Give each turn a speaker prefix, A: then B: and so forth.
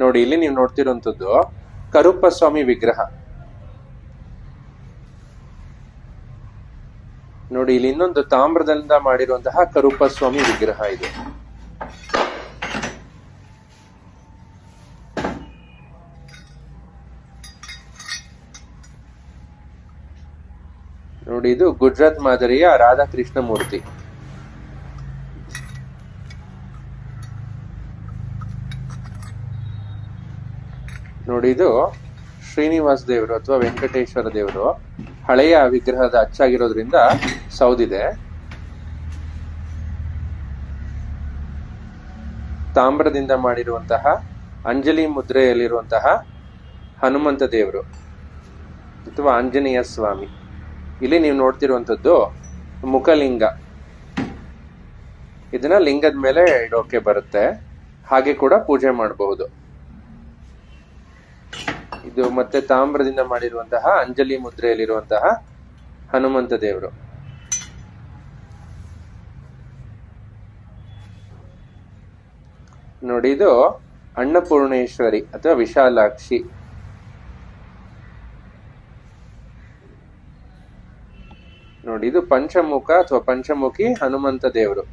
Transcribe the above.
A: ನೋಡಿ, ಇಲ್ಲಿ ನೀವು ನೋಡ್ತಿರುವಂತದ್ದು ಕರುಪ್ಪ ಸ್ವಾಮಿ ವಿಗ್ರಹ. ನೋಡಿ, ಇಲ್ಲಿ ಇನ್ನೊಂದು ತಾಮ್ರದಿಂದ ಮಾಡಿರುವಂತಹ ಕರುಪ್ಪ ಸ್ವಾಮಿ ವಿಗ್ರಹ ಇದೆ. ನೋಡಿ, ಇದು ಗುಜರಾತ್ ಮಾದರಿಯ ರಾಧಾಕೃಷ್ಣ ಮೂರ್ತಿ. ನೋಡಿ, ಇದು ಶ್ರೀನಿವಾಸ ದೇವರು ಅಥವಾ ವೆಂಕಟೇಶ್ವರ ದೇವರು. ಹಳೆಯ ವಿಗ್ರಹದ ಅಚ್ಚಾಗಿರೋದ್ರಿಂದ ಸೌದಿದೆ. ತಾಮ್ರದಿಂದ ಮಾಡಿರುವಂತಹ ಅಂಜಲಿ ಮುದ್ರೆಯಲ್ಲಿರುವಂತಹ ಹನುಮಂತ ದೇವರು ಅಥವಾ ಆಂಜನೇಯ ಸ್ವಾಮಿ. ಇಲ್ಲಿ ನೀವು ನೋಡ್ತಿರುವಂತದ್ದು ಮುಖಲಿಂಗ. ಇದನ್ನ ಲಿಂಗದ ಮೇಲೆ ಇಡೋಕೆ ಬರುತ್ತೆ, ಹಾಗೆ ಕೂಡ ಪೂಜೆ ಮಾಡಬಹುದು. ಇದು ಮತ್ತೆ ತಾಮ್ರದಿಂದ ಮಾಡಿರುವಂತಹ ಅಂಜಲಿ ಮುದ್ರೆಯಲ್ಲಿರುವಂತಹ ಹನುಮಂತ ದೇವರು. ನೋಡಿ, ಇದು ಅನ್ನಪೂರ್ಣೇಶ್ವರಿ ಅಥವಾ ವಿಶಾಲಾಕ್ಷಿ. ನೋಡಿ, ಇದು ಪಂಚಮುಖ ಅಥವಾ ಪಂಚಮುಖಿ ಹನುಮಂತ ದೇವರು.